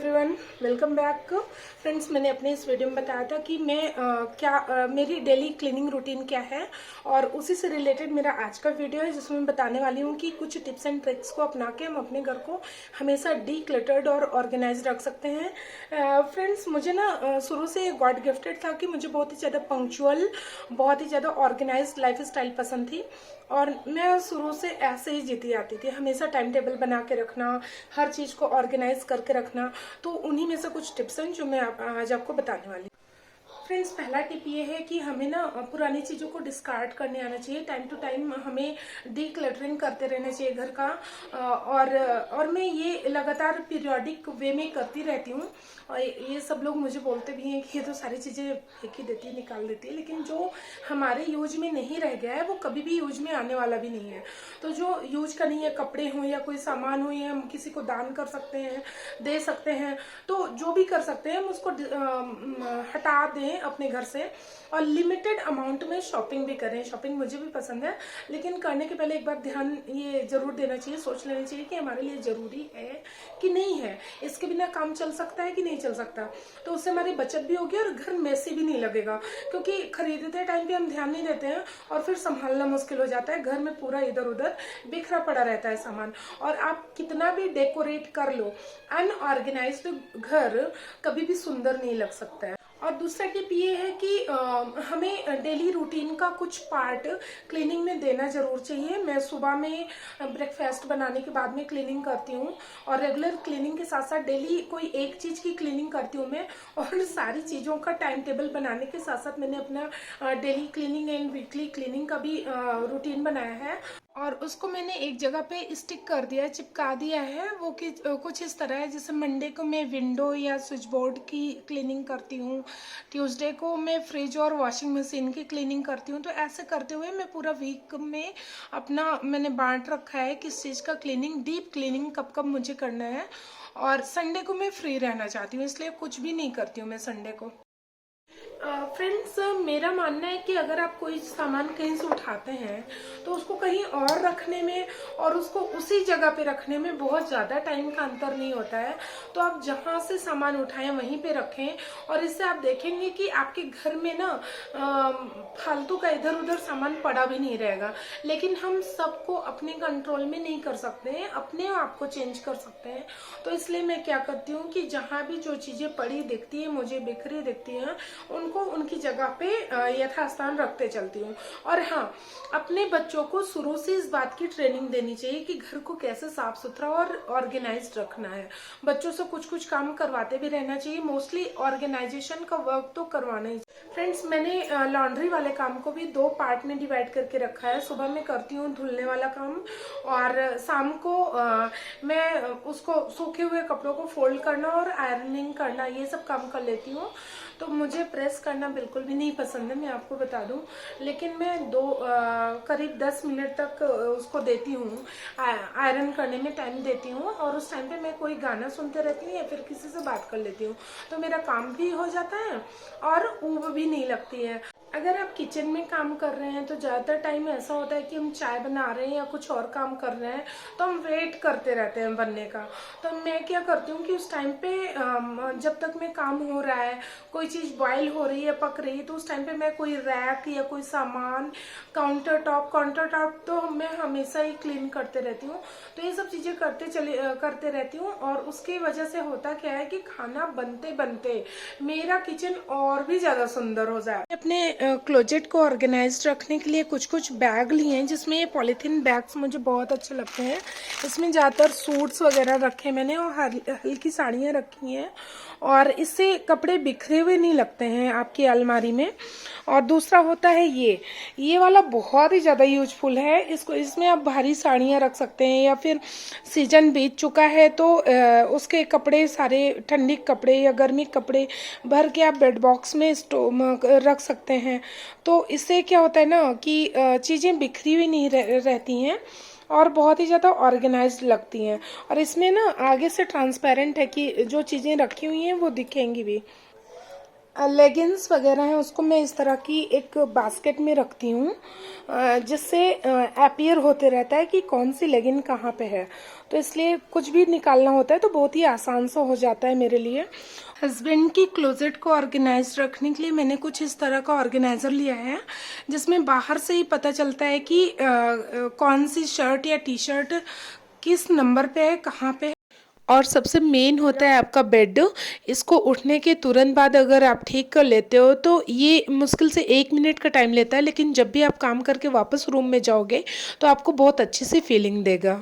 Everyone, welcome back friends. मैंने अपने इस वीडियो में बताया था कि मैं मेरी डेली क्लीनिंग रूटीन क्या है और उसी से रिलेटेड मेरा आज का वीडियो है, जिसमें मैं बताने वाली हूँ कि कुछ टिप्स एंड ट्रिक्स को अपना के हम अपने घर को हमेशा डीक्लटर्ड और ऑर्गेनाइज रख सकते हैं। फ्रेंड्स, मुझे ना शुरू से गॉड गिफ्टेड था कि मुझे बहुत ही ज़्यादा पंक्चुअल, बहुत ही ज़्यादा ऑर्गेनाइज लाइफ स्टाइल पसंद थी और मैं शुरू से ऐसे ही जीती आती थी। हमेशा टाइम टेबल बना के रखना, हर चीज़ को ऑर्गेनाइज करके रखना। तो उन्हीं में से कुछ टिप्स हैं जो मैं आज आपको बताने वाली हूँ। फ्रेंड्स, पहला टिप ये है कि हमें ना पुरानी चीज़ों को डिस्कार्ड करने आना चाहिए। टाइम टू टाइम हमें डीक्लटरिंग करते रहना चाहिए घर का। और मैं ये लगातार पीरियोडिक वे में करती रहती हूँ। और ये सब लोग मुझे बोलते भी हैं कि ये तो सारी चीज़ें फेंक ही देती है, निकाल देती है, लेकिन जो हमारे यूज में नहीं रह गया है वो कभी भी यूज में आने वाला भी नहीं है। तो जो यूज का नहीं है, कपड़े हों या कोई सामान हो, या हम किसी को दान कर सकते हैं, दे सकते हैं, तो जो भी कर सकते हैं हम उसको हटा दें अपने घर से। और लिमिटेड अमाउंट में शॉपिंग भी करें। शॉपिंग मुझे भी पसंद है, लेकिन करने के पहले एक बार ध्यान ये जरूर देना चाहिए, सोच लेना चाहिए कि हमारे लिए जरूरी है कि नहीं है, इसके बिना काम चल सकता है कि नहीं चल सकता। तो उससे हमारी बचत भी होगी और घर मैसी भी नहीं लगेगा, क्योंकि खरीदते टाइम पे हम ध्यान नहीं देते हैं और फिर संभालना मुश्किल हो जाता है। घर में पूरा इधर उधर बिखरा पड़ा रहता है सामान, और आप कितना भी डेकोरेट कर लो, अनऑर्गेनाइज्ड घर कभी भी सुंदर नहीं लग सकता है। और दूसरा टिप ये है कि हमें डेली रूटीन का कुछ पार्ट क्लीनिंग में देना जरूर चाहिए। मैं सुबह में ब्रेकफास्ट बनाने के बाद में क्लीनिंग करती हूँ, और रेगुलर क्लीनिंग के साथ साथ डेली कोई एक चीज़ की क्लीनिंग करती हूँ मैं। और सारी चीज़ों का टाइम टेबल बनाने के साथ साथ मैंने अपना daily cleaning and weekly cleaning का भी रूटीन बनाया है, और उसको मैंने एक जगह पे स्टिक कर दिया है, चिपका दिया है। वो कि कुछ इस तरह है, जैसे मंडे को मैं विंडो या स्विच बोर्ड की क्लीनिंग करती हूँ, ट्यूसडे को मैं फ्रिज और वॉशिंग मशीन की क्लीनिंग करती हूँ। तो ऐसे करते हुए मैं पूरा वीक में अपना मैंने बांट रखा है किस चीज़ का क्लीनिंग, डीप क्लीनिंग कब कब मुझे करना है। और संडे को मैं फ्री रहना चाहती हूँ, इसलिए कुछ भी नहीं करती हूँ मैं संडे को। फ्रेंड्स, मेरा मानना है कि अगर आप कोई सामान कहीं से उठाते हैं तो उसको कहीं और रखने में और उसको उसी जगह पे रखने में बहुत ज़्यादा टाइम का अंतर नहीं होता है। तो आप जहाँ से सामान उठाएं वहीं पे रखें, और इससे आप देखेंगे कि आपके घर में ना फालतू का इधर उधर सामान पड़ा भी नहीं रहेगा। लेकिन हम सबको अपने कंट्रोल में नहीं कर सकते हैं, अपने आप को चेंज कर सकते हैं। तो इसलिए मैं क्या करती हूँ कि जहाँ भी जो चीज़ें पड़ी दिखती है, मुझे बिखरी दिखती हैं, उनको उनकी जगह पे यथास्थान रखते चलती हूँ। और हाँ, अपने बच्चों को शुरू से इस बात की ट्रेनिंग देनी चाहिए कि घर को कैसे साफ सुथरा और ऑर्गेनाइज्ड रखना है। बच्चों से कुछ कुछ काम करवाते भी रहना चाहिए। मोस्टली ऑर्गेनाइजेशन का वर्क तो करवाना ही। फ्रेंड्स, मैंने लॉन्ड्री वाले काम को भी 2 पार्ट में डिवाइड करके रखा है। सुबह में करती हूँ धुलने वाला काम, और शाम को मैं उसको सूखे हुए कपड़ों को फोल्ड करना और आयरनिंग करना, ये सब काम कर लेती हूँ। तो मुझे प्रेस करना बिल्कुल भी नहीं पसंद है, मैं आपको बता दूं, लेकिन मैं करीब 10 मिनट तक उसको देती हूँ, आयरन करने में टाइम देती हूँ। और उस टाइम पे मैं कोई गाना सुनते रहती हूँ या फिर किसी से बात कर लेती हूँ, तो मेरा काम भी हो जाता है और ऊब भी नहीं लगती है। अगर आप किचन में काम कर रहे हैं तो ज़्यादातर टाइम ऐसा होता है कि हम चाय बना रहे हैं या कुछ और काम कर रहे हैं, तो हम वेट करते रहते हैं बनने का। तो मैं क्या करती हूँ कि उस टाइम पे जब तक मैं काम हो रहा है, कोई चीज़ बॉईल हो रही है, पक रही है, तो उस टाइम पे मैं कोई रैक या कोई सामान, काउंटर टॉप तो मैं हमेशा ही क्लीन करते रहती हूँ। तो ये सब चीज़ें करते रहती हूँ, और उसकी वजह से होता क्या है कि खाना बनते बनते मेरा किचन और भी ज़्यादा सुंदर हो जाए। अपने क्लोजेट को ऑर्गेनाइज्ड रखने के लिए कुछ कुछ बैग लिए हैं, जिसमें ये पॉलीथीन बैग्स मुझे बहुत अच्छे लगते हैं। इसमें ज़्यादातर सूट्स वगैरह रखे मैंने, और हल्की साड़ियाँ रखी हैं, और इससे कपड़े बिखरे हुए नहीं लगते हैं आपकी अलमारी में। और दूसरा होता है ये वाला बहुत ही ज़्यादा यूजफुल है। इसमें आप भारी साड़ियाँ रख सकते हैं, या फिर सीजन बीत चुका है तो उसके कपड़े सारे, ठंडी कपड़े या गर्मी कपड़े भर के आप बेड बॉक्स में रख सकते हैं। तो इससे क्या होता है ना कि चीज़ें बिखरी हुई नहीं रहती हैं और बहुत ही ज़्यादा ऑर्गेनाइज्ड लगती हैं। और इसमें ना आगे से ट्रांसपेरेंट है कि जो चीज़ें रखी हुई हैं वो दिखेंगी भी। लेगिंग्स वगैरह हैं, उसको मैं इस तरह की एक बास्केट में रखती हूँ, जिससे अपीयर होते रहता है कि कौन सी लेगिंग कहाँ पे है। तो इसलिए कुछ भी निकालना होता है तो बहुत ही आसान सा हो जाता है मेरे लिए। हस्बैंड की क्लोजेट को ऑर्गेनाइज रखने के लिए मैंने कुछ इस तरह का ऑर्गेनाइजर लिया है, जिसमें बाहर से ही पता चलता है कि कौन सी शर्ट या टी शर्ट किस नंबर पे है, कहाँ पे है। और सबसे मेन होता है आपका बेड। इसको उठने के तुरंत बाद अगर आप ठीक कर लेते हो तो ये मुश्किल से 1 मिनट का टाइम लेता है, लेकिन जब भी आप काम करके वापस रूम में जाओगे तो आपको बहुत अच्छी सी फीलिंग देगा।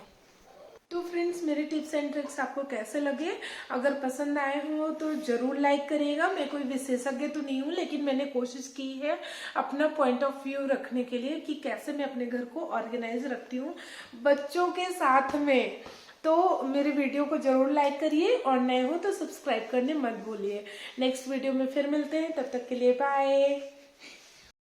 तो फ्रेंड्स, मेरे टिप्स एंड ट्रिक्स आपको कैसे लगे? अगर पसंद आए हो तो ज़रूर लाइक करिएगा। मैं कोई विशेषज्ञ तो नहीं हूँ, लेकिन मैंने कोशिश की है अपना पॉइंट ऑफ व्यू रखने के लिए कि कैसे मैं अपने घर को ऑर्गेनाइज रखती हूँ बच्चों के साथ में। तो मेरे वीडियो को ज़रूर लाइक करिए और नए हो तो सब्सक्राइब करने मत भूलिए। नेक्स्ट वीडियो में फिर मिलते हैं, तब तक के लिए बाय।